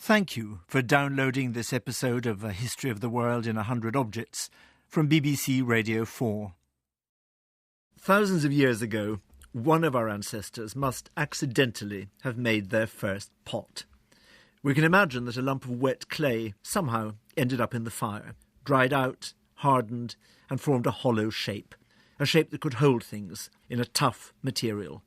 Thank you for downloading this episode of A History of the World in 100 Objects from BBC Radio 4. Thousands of years ago, one of our ancestors must accidentally have made their first pot. We can imagine that a lump of wet clay somehow ended up in the fire, dried out, hardened, and formed a hollow shape, a shape that could hold things in a tough material.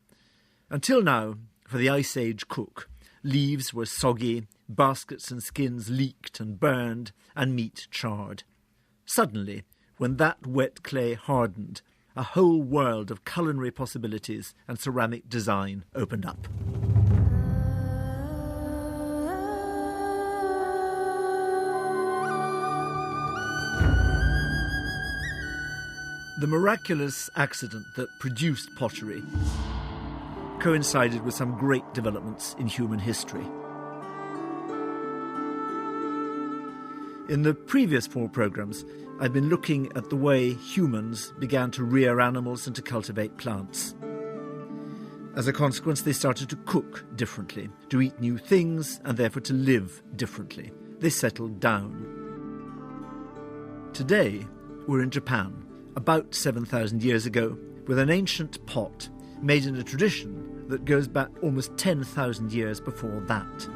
Until now, for the Ice Age cook, leaves were soggy, baskets and skins leaked and burned, and meat charred. Suddenly, when that wet clay hardened, a whole world of culinary possibilities and ceramic design opened up. The miraculous accident that produced pottery coincided with some great developments in human history. In the previous 4 programmes, I've been looking at the way humans began to rear animals and to cultivate plants. As a consequence, they started to cook differently, to eat new things, and therefore to live differently. They settled down. Today, we're in Japan, about 7,000 years ago, with an ancient pot made in a tradition that goes back almost 10,000 years before that.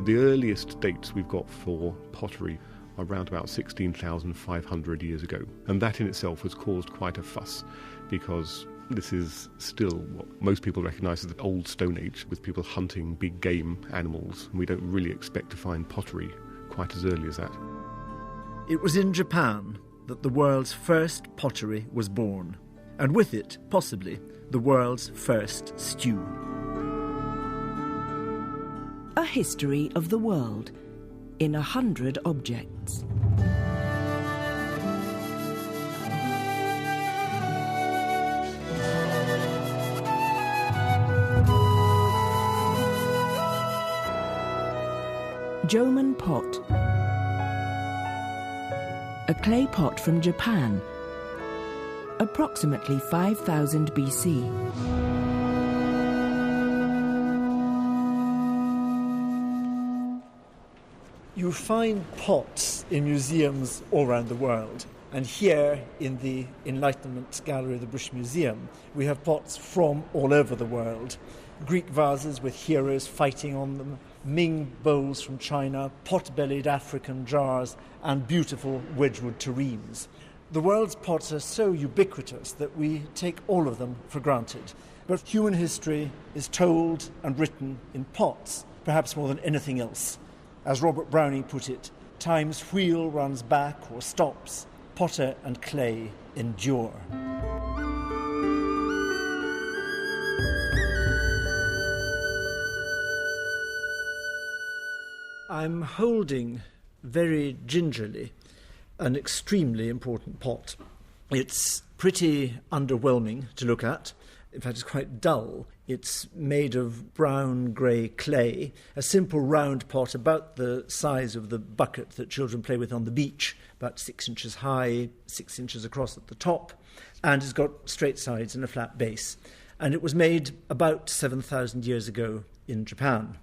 The earliest dates we've got for pottery are around about 16,500 years ago. And that in itself has caused quite a fuss, because this is still what most people recognise as the old Stone Age, with people hunting big game animals. And we don't really expect to find pottery quite as early as that. It was in Japan that the world's first pottery was born, and with it, possibly, the world's first stew. A History of the World in 100 Objects. JOMON Pot. A clay pot from Japan, approximately 5000 BC. You find pots in museums all around the world. And here in the Enlightenment Gallery of the British Museum, we have pots from all over the world. Greek vases with heroes fighting on them, Ming bowls from China, pot-bellied African jars, and beautiful Wedgwood tureens. The world's pots are so ubiquitous that we take all of them for granted. But human history is told and written in pots, perhaps more than anything else. As Robert Browning put it, time's wheel runs back or stops, potter and clay endure. I'm holding very gingerly an extremely important pot. It's pretty underwhelming to look at. In fact, it's quite dull. It's made of brown-grey clay, a simple round pot about the size of the bucket that children play with on the beach, about 6 inches high, 6 inches across at the top, and it's got straight sides and a flat base. And it was made about 7,000 years ago in Japan.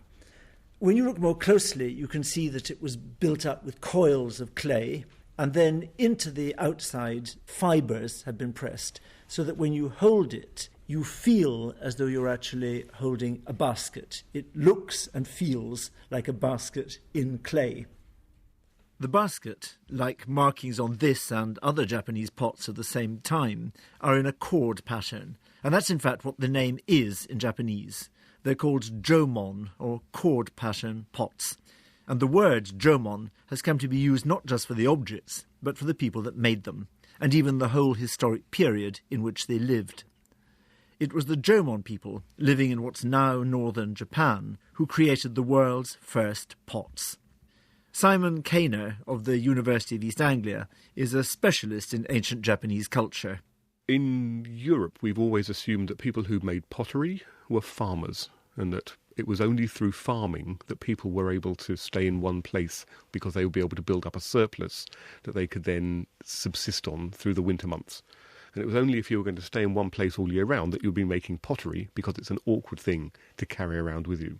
When you look more closely, you can see that it was built up with coils of clay, and then into the outside, fibres had been pressed, so that when you hold it, you feel as though you're actually holding a basket. It looks and feels like a basket in clay. The basket, like markings on this and other Japanese pots of the same time, are in a chord pattern, and that's in fact what the name is in Japanese. They're called JOMON, or chord pattern pots. And the word JOMON has come to be used not just for the objects, but for the people that made them, and even the whole historic period in which they lived. It was the JOMON people, living in what's now northern Japan, who created the world's first pots. Simon Kainer of the University of East Anglia is a specialist in ancient Japanese culture. In Europe, we've always assumed that people who made pottery were farmers, and that it was only through farming that people were able to stay in one place because they would be able to build up a surplus that they could then subsist on through the winter months. And it was only if you were going to stay in one place all year round that you'd be making pottery, because it's an awkward thing to carry around with you.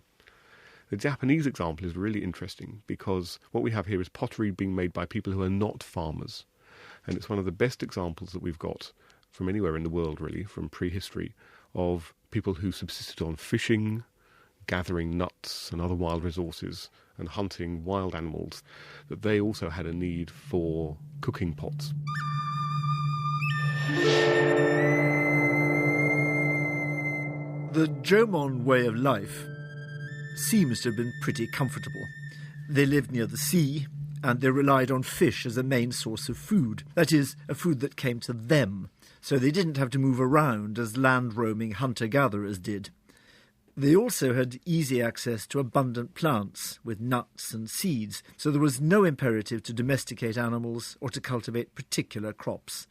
The Japanese example is really interesting because what we have here is pottery being made by people who are not farmers. And it's one of the best examples that we've got from anywhere in the world, really, from prehistory, of people who subsisted on fishing, gathering nuts and other wild resources, and hunting wild animals, that they also had a need for cooking pots. The Jomon way of life seems to have been pretty comfortable. They lived near the sea, and they relied on fish as a main source of food. That is, a food that came to them, so they didn't have to move around as land-roaming hunter-gatherers did. They also had easy access to abundant plants with nuts and seeds, so there was no imperative to domesticate animals or to cultivate particular crops.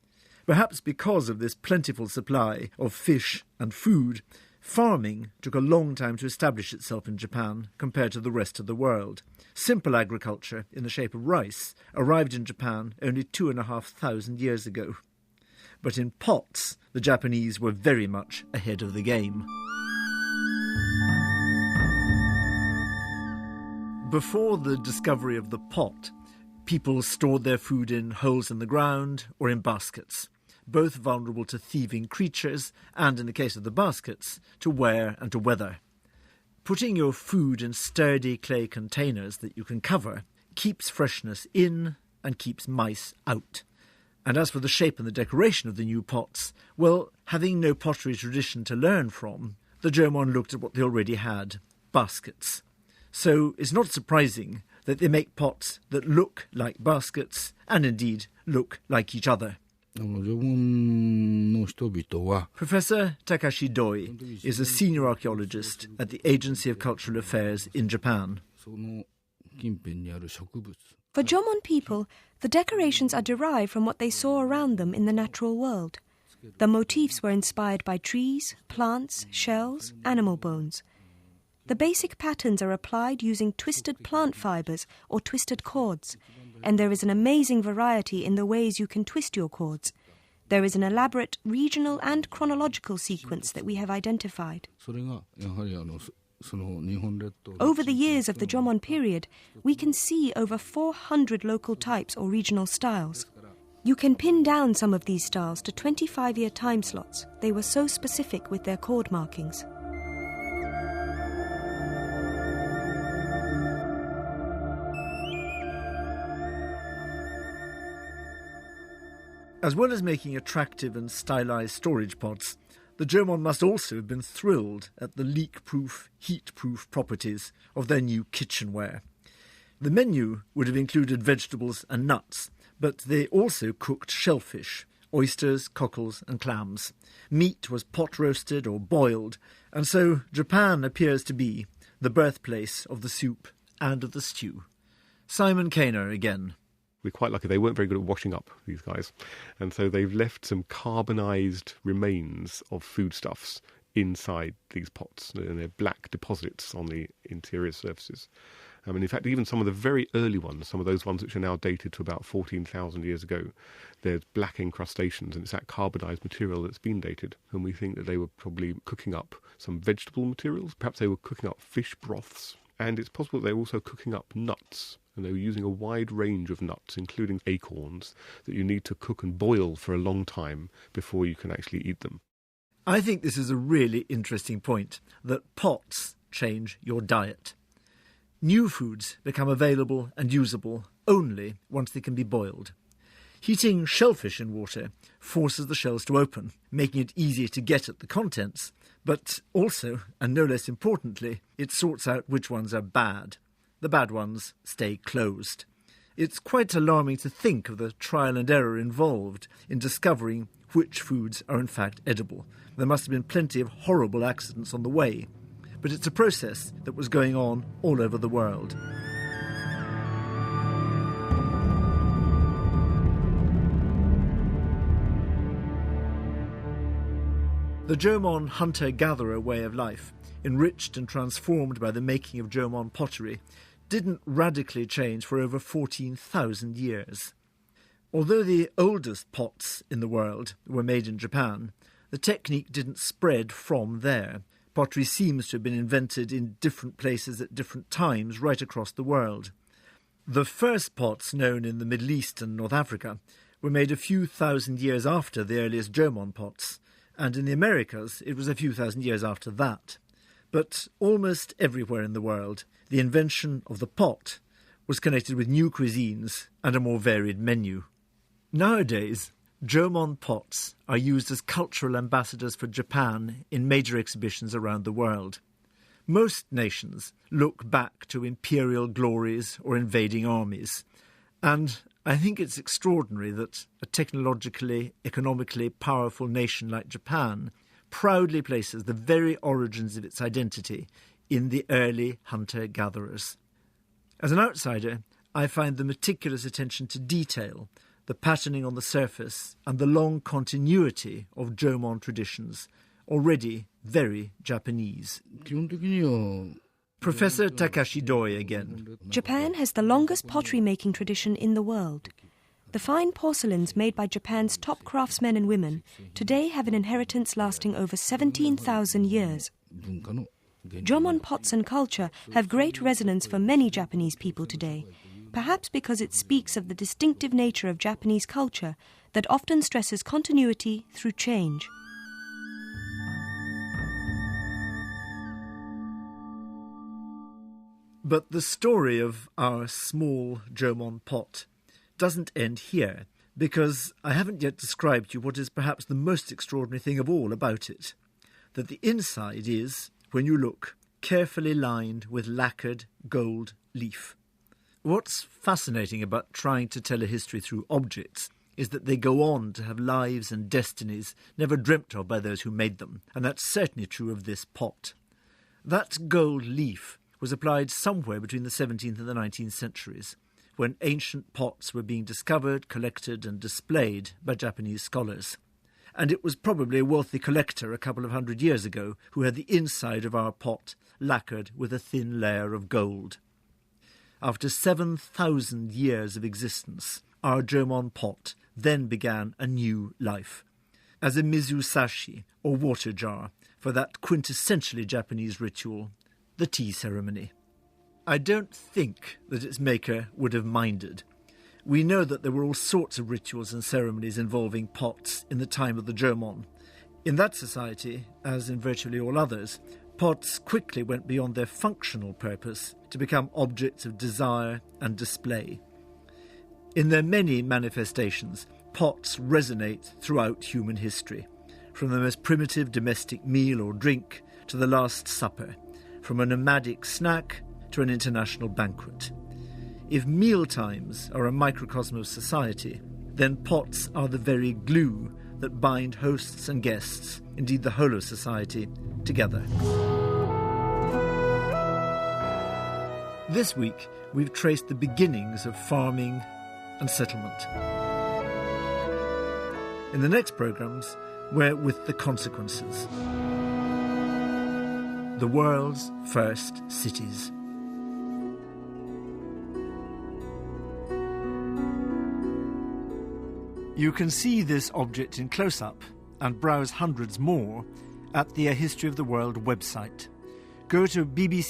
Perhaps because of this plentiful supply of fish and food, farming took a long time to establish itself in Japan compared to the rest of the world. Simple agriculture, in the shape of rice, arrived in Japan only 2,500 years ago. But in pots, the Japanese were very much ahead of the game. Before the discovery of the pot, people stored their food in holes in the ground or in baskets, both vulnerable to thieving creatures and, in the case of the baskets, to wear and to weather. Putting your food in sturdy clay containers that you can cover keeps freshness in and keeps mice out. And as for the shape and the decoration of the new pots, well, having no pottery tradition to learn from, the Jomon looked at what they already had, baskets. So it's not surprising that they make pots that look like baskets and indeed look like each other. Professor Takashi Doi is a senior archaeologist at the Agency of Cultural Affairs in Japan. For Jomon people, the decorations are derived from what they saw around them in the natural world. The motifs were inspired by trees, plants, shells, animal bones. The basic patterns are applied using twisted plant fibres or twisted cords, and there is an amazing variety in the ways you can twist your cords. There is an elaborate regional and chronological sequence that we have identified. Over the years of the Jomon period, we can see over 400 local types or regional styles. You can pin down some of these styles to 25-year time slots. They were so specific with their cord markings. As well as making attractive and stylized storage pots, the Jomon must also have been thrilled at the leak-proof, heat-proof properties of their new kitchenware. The menu would have included vegetables and nuts, but they also cooked shellfish, oysters, cockles and clams. Meat was pot-roasted or boiled, and so Japan appears to be the birthplace of the soup and of the stew. Simon Kaner again. We're quite lucky. They weren't very good at washing up, these guys. And so they've left some carbonised remains of foodstuffs inside these pots. And they're black deposits on the interior surfaces. In fact, even some of the very early ones, some of those ones which are now dated to about 14,000 years ago, there's black incrustations, and it's that carbonised material that's been dated. And we think that they were probably cooking up some vegetable materials. Perhaps they were cooking up fish broths. And it's possible that they were also cooking up nuts. And they were using a wide range of nuts, including acorns, that you need to cook and boil for a long time before you can actually eat them. I think this is a really interesting point, that pots change your diet. New foods become available and usable only once they can be boiled. Heating shellfish in water forces the shells to open, making it easier to get at the contents, but also, and no less importantly, it sorts out which ones are bad. The bad ones stay closed. It's quite alarming to think of the trial and error involved in discovering which foods are in fact edible. There must have been plenty of horrible accidents on the way, but it's a process that was going on all over the world. The Jomon hunter-gatherer way of life, enriched and transformed by the making of Jomon pottery, didn't radically change for over 14,000 years. Although the oldest pots in the world were made in Japan, the technique didn't spread from there. pottery seems to have been invented in different places at different times right across the world. The first pots known in the Middle East and North Africa were made a few thousand years after the earliest JOMON pots, and in the Americas it was a few thousand years after that. But almost everywhere in the world, the invention of the pot was connected with new cuisines and a more varied menu. Nowadays, JOMON pots are used as cultural ambassadors for Japan in major exhibitions around the world. Most nations look back to imperial glories or invading armies, and I think it's extraordinary that a technologically, economically powerful nation like Japan proudly places the very origins of its identity in the early hunter-gatherers. As an outsider, I find the meticulous attention to detail, the patterning on the surface, and the long continuity of JOMON traditions already very Japanese. Professor Takashi Doi again. Japan has the longest pottery-making tradition in the world. The fine porcelains made by Japan's top craftsmen and women today have an inheritance lasting over 17,000 years. JOMON pots and culture have great resonance for many Japanese people today, perhaps because it speaks of the distinctive nature of Japanese culture that often stresses continuity through change. But the story of our small JOMON pot doesn't end here, because I haven't yet described to you what is perhaps the most extraordinary thing of all about it, that the inside is, when you look, carefully lined with lacquered gold leaf. What's fascinating about trying to tell a history through objects is that they go on to have lives and destinies never dreamt of by those who made them, and that's certainly true of this pot. That gold leaf was applied somewhere between the 17th and the 19th centuries, when ancient pots were being discovered, collected and displayed by Japanese scholars. And it was probably a wealthy collector a couple of hundred years ago who had the inside of our pot lacquered with a thin layer of gold. After 7,000 years of existence, our JOMON pot then began a new life, as a mizusashi, or water jar, for that quintessentially Japanese ritual, the tea ceremony. I don't think that its maker would have minded. We know that there were all sorts of rituals and ceremonies involving pots in the time of the JOMON. In that society, as in virtually all others, pots quickly went beyond their functional purpose to become objects of desire and display. In their many manifestations, pots resonate throughout human history, from the most primitive domestic meal or drink to the Last Supper, from a nomadic snack to an international banquet. If meal times are a microcosm of society, then pots are the very glue that bind hosts and guests, indeed the whole of society, together. This week, we've traced the beginnings of farming and settlement. In the next programmes, we're with the consequences. The world's first cities. You can see this object in close-up and browse hundreds more at the A History of the World website. Go to bbc.co.uk/A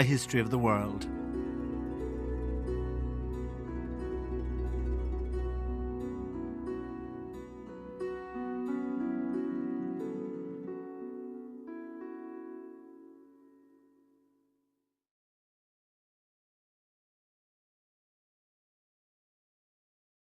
History of the World.